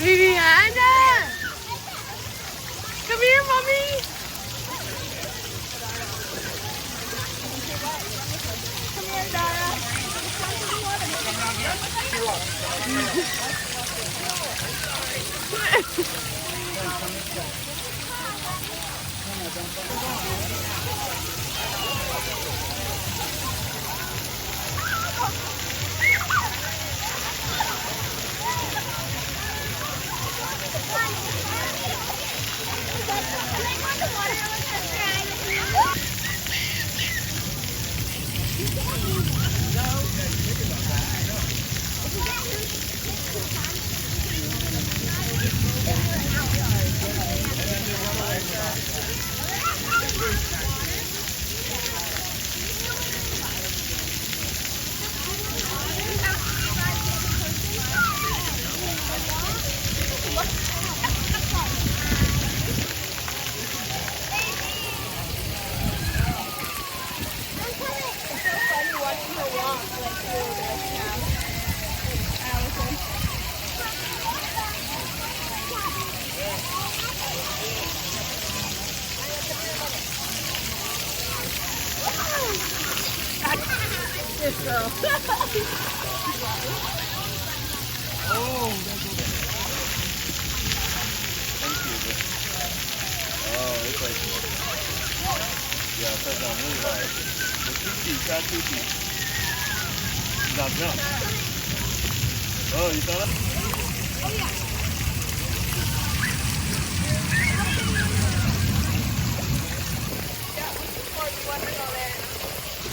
Viviana! Come here, mommy! Come here, Adara. This girl. Oh, thank you. Oh, it's like, yeah, touch down really hard. The 2 feet, try 2 feet. Now jump. Oh, you saw that? Oh, yeah.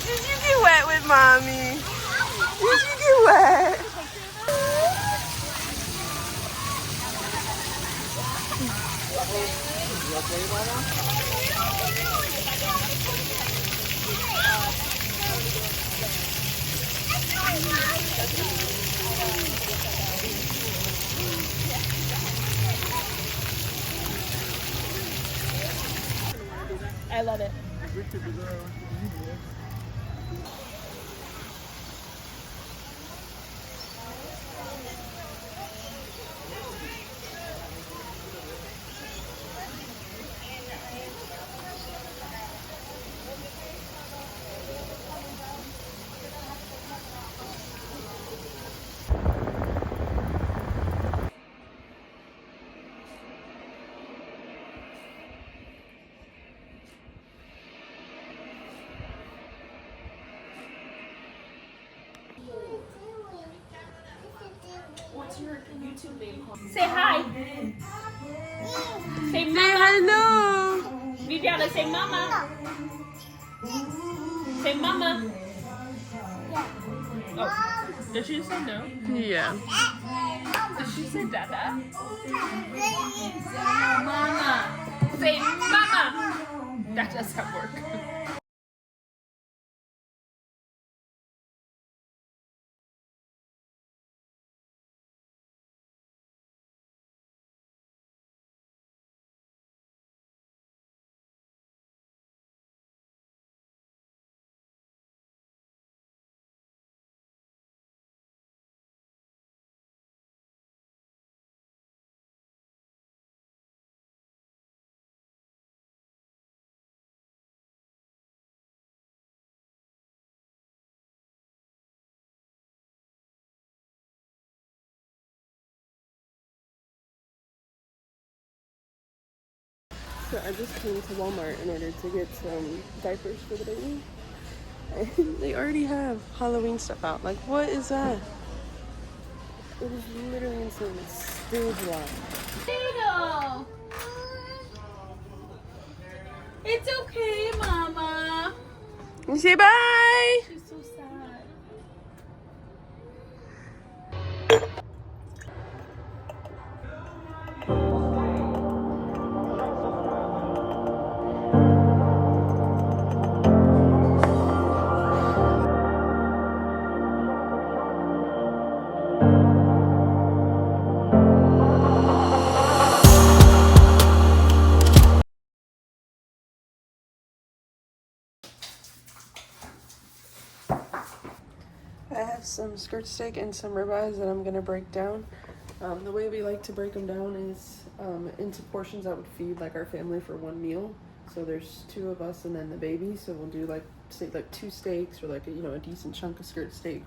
Did you get wet with mommy? Did you get wet? I love it. What's your YouTube name? Say hi. Say mama. Hello. Viviana, say mama. Say mama. Oh, did she say no? Yeah. Did she say dada? Mama. Say mama. That doesn't work. So I just came to Walmart in order to get some diapers for the baby. And they already have Halloween stuff out. Like, what is that? It is literally insane. It's still July. Potato! It's okay, Mama. You say bye! She's so sad. some skirt steak and some ribeyes that I'm gonna break down. The way we like to break them down is into portions that would feed like our family for one meal. So there's 2 of us and then the baby. So we'll do like say like 2 steaks or like a, a decent chunk of skirt steak.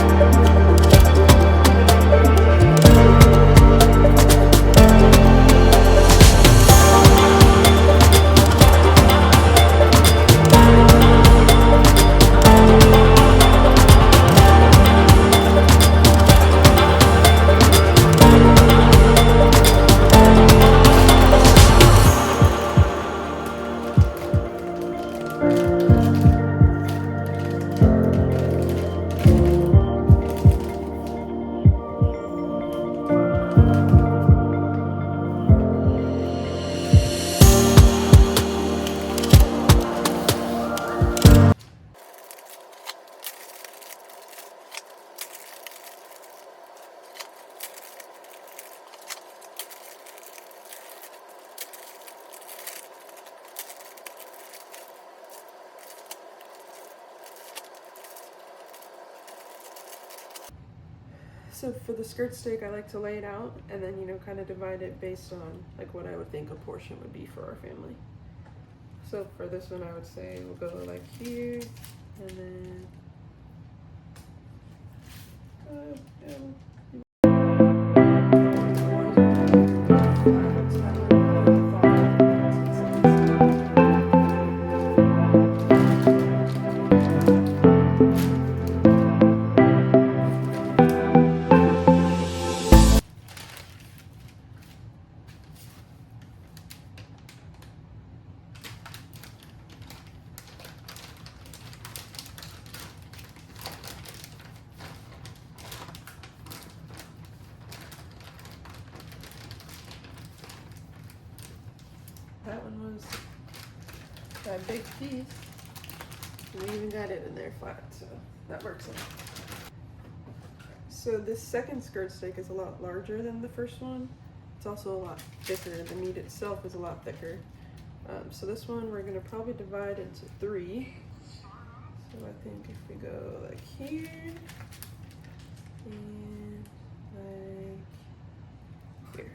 So for the skirt steak, I like to lay it out and then, kind of divide it based on like what I would think a portion would be for our family. So for this one, I would say we'll go like here and then that one was that big piece. We even got it in there flat, so that works out. So this second skirt steak is a lot larger than the first one. It's also a lot thicker. The meat itself is a lot thicker. So this one we're gonna probably divide into 3. So I think if we go like here and like here.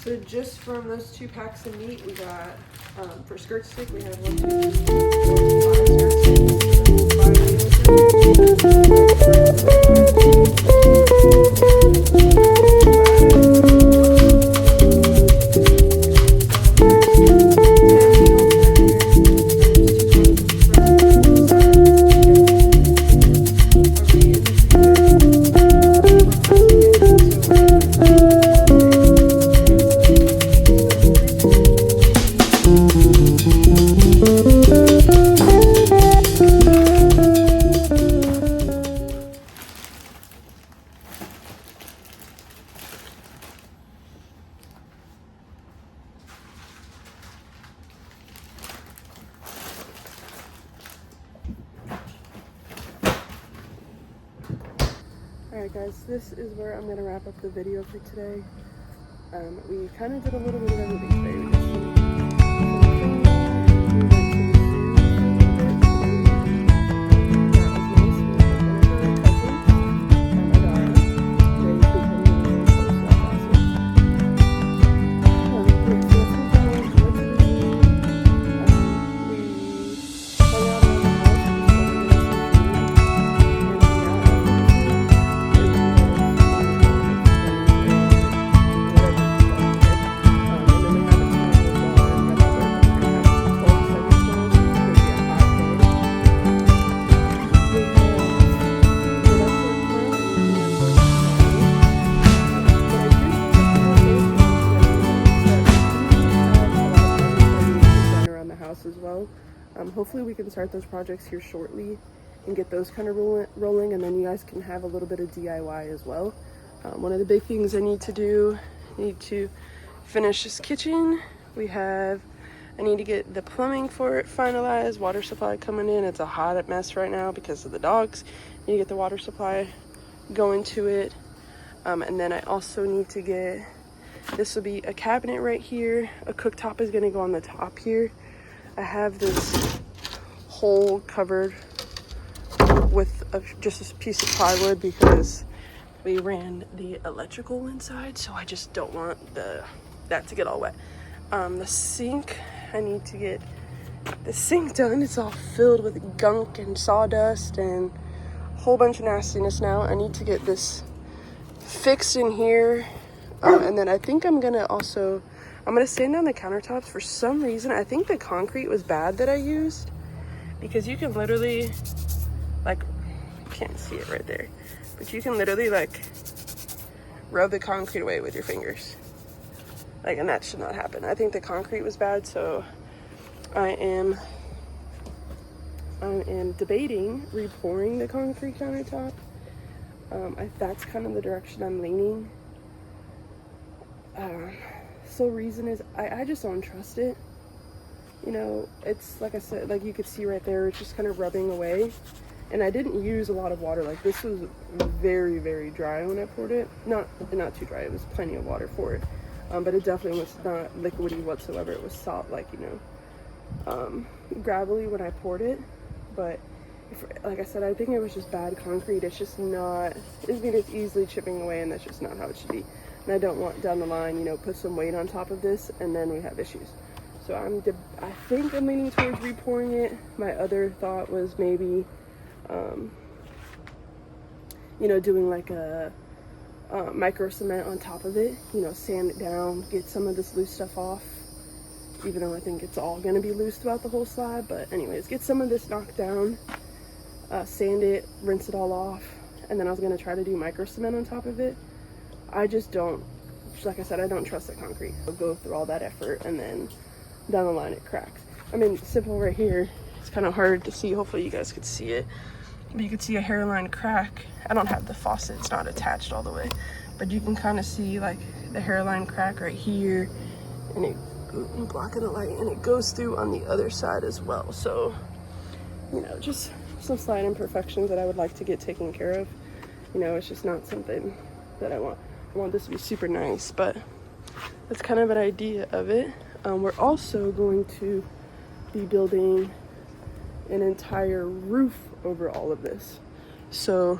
So just from those 2 packs of meat, we got, for skirt steak, we have 1, 2, 3, 4, 5 skirt steaks, 5 Alright guys, this is where I'm going to wrap up the video for today. We kind of did a little bit of everything today. We did some Hopefully we can start those projects here shortly and get those kind of rolling, and then you guys can have a little bit of DIY as well. One of the big things I need to do, I need to finish this kitchen. I need to get the plumbing for it finalized, water supply coming in. It's a hot mess right now because of the dogs. I need to get the water supply going to it. And then I also need to get, this will be a cabinet right here. A cooktop is gonna go on the top here. I have this hole covered with just a piece of plywood because we ran the electrical inside, so I just don't want that to get all wet. The sink, I need to get the sink done. It's all filled with gunk and sawdust and a whole bunch of nastiness now. I need to get this fixed in here. And then I think I'm gonna sand down the countertops. For some reason, I think the concrete was bad that I used, because you can literally, like, you can't see it right there, but you can literally like rub the concrete away with your fingers. Like, and that should not happen. I think the concrete was bad, so I am debating repouring the concrete countertop. That's kind of the direction I'm leaning. Sole reason is I just don't trust it. You know, it's like I said, like you could see right there, it's just kind of rubbing away. And I didn't use a lot of water. Like, this was very, very dry when I poured it. Not too dry, it was plenty of water for it. But it definitely was not liquidy whatsoever. It was salt, like, you know, gravelly when I poured it. But like I said, I think it was just bad concrete. It's just not, it's easily chipping away, and that's just not how it should be. And I don't want down the line, you know, put some weight on top of this and then we have issues. So I think I'm leaning towards repouring it. My other thought was maybe, you know, doing like a micro cement on top of it, you know, sand it down, get some of this loose stuff off, even though I think it's all gonna be loose throughout the whole slab. But anyways, get some of this knocked down, sand it, rinse it all off, and then I was gonna try to do micro cement on top of it. I just don't, like I said, I don't trust the concrete. I'll go through all that effort and then down the line it cracks. I mean, simple right here, it's kind of hard to see. Hopefully you guys could see it. But you could see a hairline crack. I don't have the faucet, it's not attached all the way, but you can kind of see like the hairline crack right here, and I'm blocking the light, and it goes through on the other side as well. So, you know, just some slight imperfections that I would like to get taken care of. You know, it's just not something that I want. I want this to be super nice, but that's kind of an idea of it. We're also going to be building an entire roof over all of this. So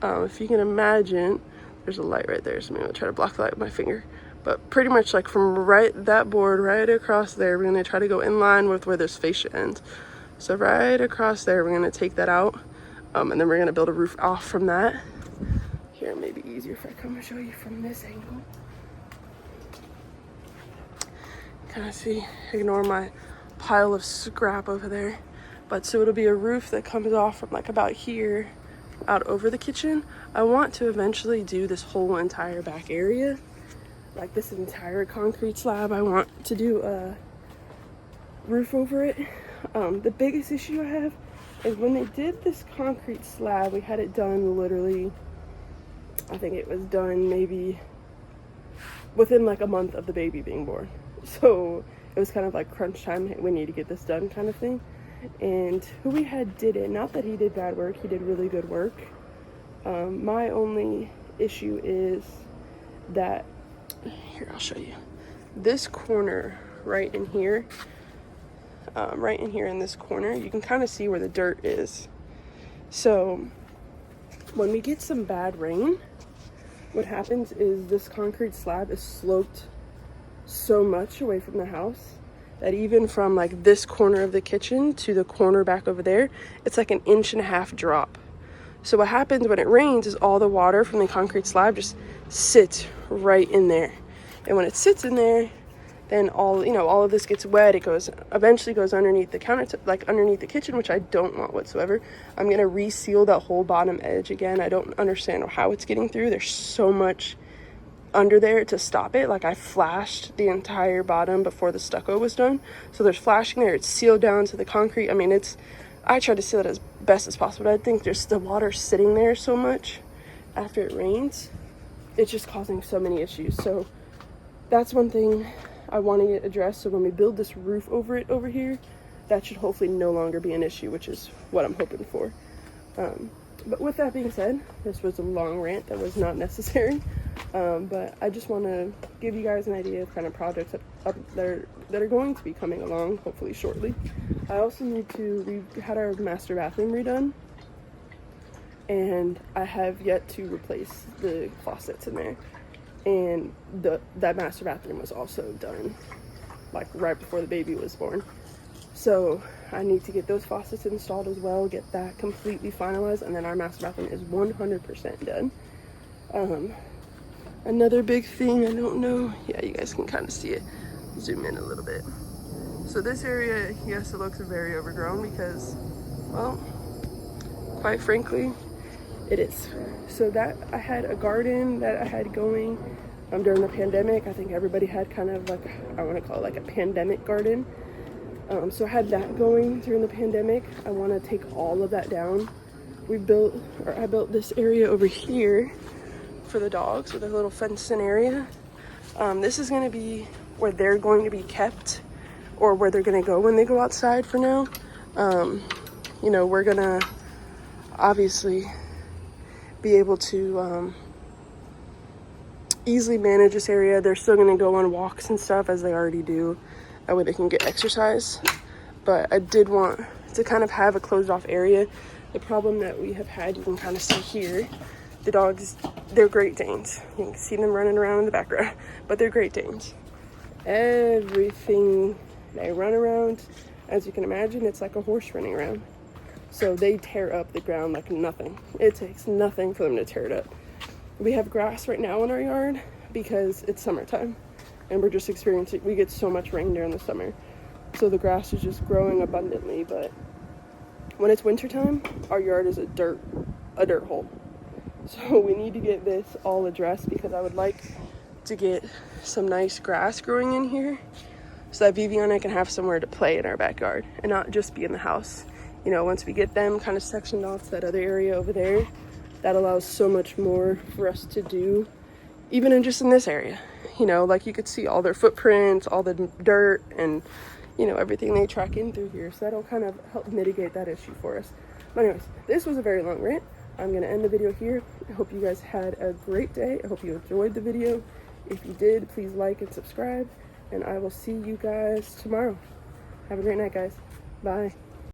if you can imagine, there's a light right there, so maybe I'll try to block the light with my finger. But pretty much like from that board right across there, we're gonna try to go in line with where this fascia ends. So right across there, we're gonna take that out, and then we're gonna build a roof off from that. Here, maybe easier if I come and show you from this angle. Kind of see, ignore my pile of scrap over there. But so it'll be a roof that comes off from like about here out over the kitchen. I want to eventually do this whole entire back area, like this entire concrete slab. I want to do a roof over it. The biggest issue I have is when they did this concrete slab, we had it done literally, I think it was done maybe within like a month of the baby being born. So it was kind of like crunch time, we need to get this done kind of thing. And who we had did it, not that he did bad work, he did really good work. My only issue is that, here, I'll show you. This corner right in here in this corner, you can kind of see where the dirt is. So when we get some bad rain, what happens is this concrete slab is sloped so much away from the house that even from like this corner of the kitchen to the corner back over there, it's like an 1.5 inch drop. So what happens when it rains is all the water from the concrete slab just sits right in there. And when it sits in there, then all of this gets wet. It eventually goes underneath the counter, like underneath the kitchen, which I don't want whatsoever. I'm gonna reseal that whole bottom edge again. I don't understand how it's getting through. There's so much under there to stop it. Like I flashed the entire bottom before the stucco was done. So there's flashing there. It's sealed down to the concrete. I mean, I tried to seal it as best as possible. But I think there's the water sitting there so much after it rains. It's just causing so many issues. So that's one thing I want to get addressed. So when we build this roof over it over here, that should hopefully no longer be an issue, which is what I'm hoping for. But with that being said, this was a long rant that was not necessary. But I just want to give you guys an idea of kind of projects that are going to be coming along, hopefully shortly. I also need to, we had our master bathroom redone, and I have yet to replace the faucets in there. And that master bathroom was also done like right before the baby was born. So I need to get those faucets installed as well, get that completely finalized, and then our master bathroom is 100% done. Another big thing, I don't know, yeah, you guys can kind of see it, zoom in a little bit. So this area, yes, it looks very overgrown because, well, quite frankly, it is. So that, I had a garden that I had going during the pandemic. I think everybody had kind of like, I want to call it like a pandemic garden. So I had that going during the pandemic. I want to take all of that down. I built this area over here for the dogs with a little fenced-in area. This is going to be where they're going to be kept, or where they're going to go when they go outside for now. You know, we're going to obviously be able to easily manage this area. They're still going to go on walks and stuff as they already do. That way they can get exercise. But I did want to kind of have a closed off area. The problem that we have had, you can kind of see here, the dogs, they're Great Danes. You can see them running around in the background, but they're Great Danes. Everything they run around, as you can imagine, it's like a horse running around. So they tear up the ground like nothing. It takes nothing for them to tear it up. We have grass right now in our yard because it's summertime. And we're just experiencing, we get so much rain during the summer. So the grass is just growing abundantly, but when it's wintertime, our yard is a dirt hole. So we need to get this all addressed because I would like to get some nice grass growing in here so that Viviana can have somewhere to play in our backyard and not just be in the house. You know, once we get them kind of sectioned off to that other area over there, that allows so much more for us to do, even in just in this area. You know, like you could see all their footprints, all the dirt, and, you know, everything they track in through here. So that'll kind of help mitigate that issue for us. But anyways, this was a very long rant. I'm going to end the video here. I hope you guys had a great day. I hope you enjoyed the video. If you did, please like and subscribe. And I will see you guys tomorrow. Have a great night, guys. Bye.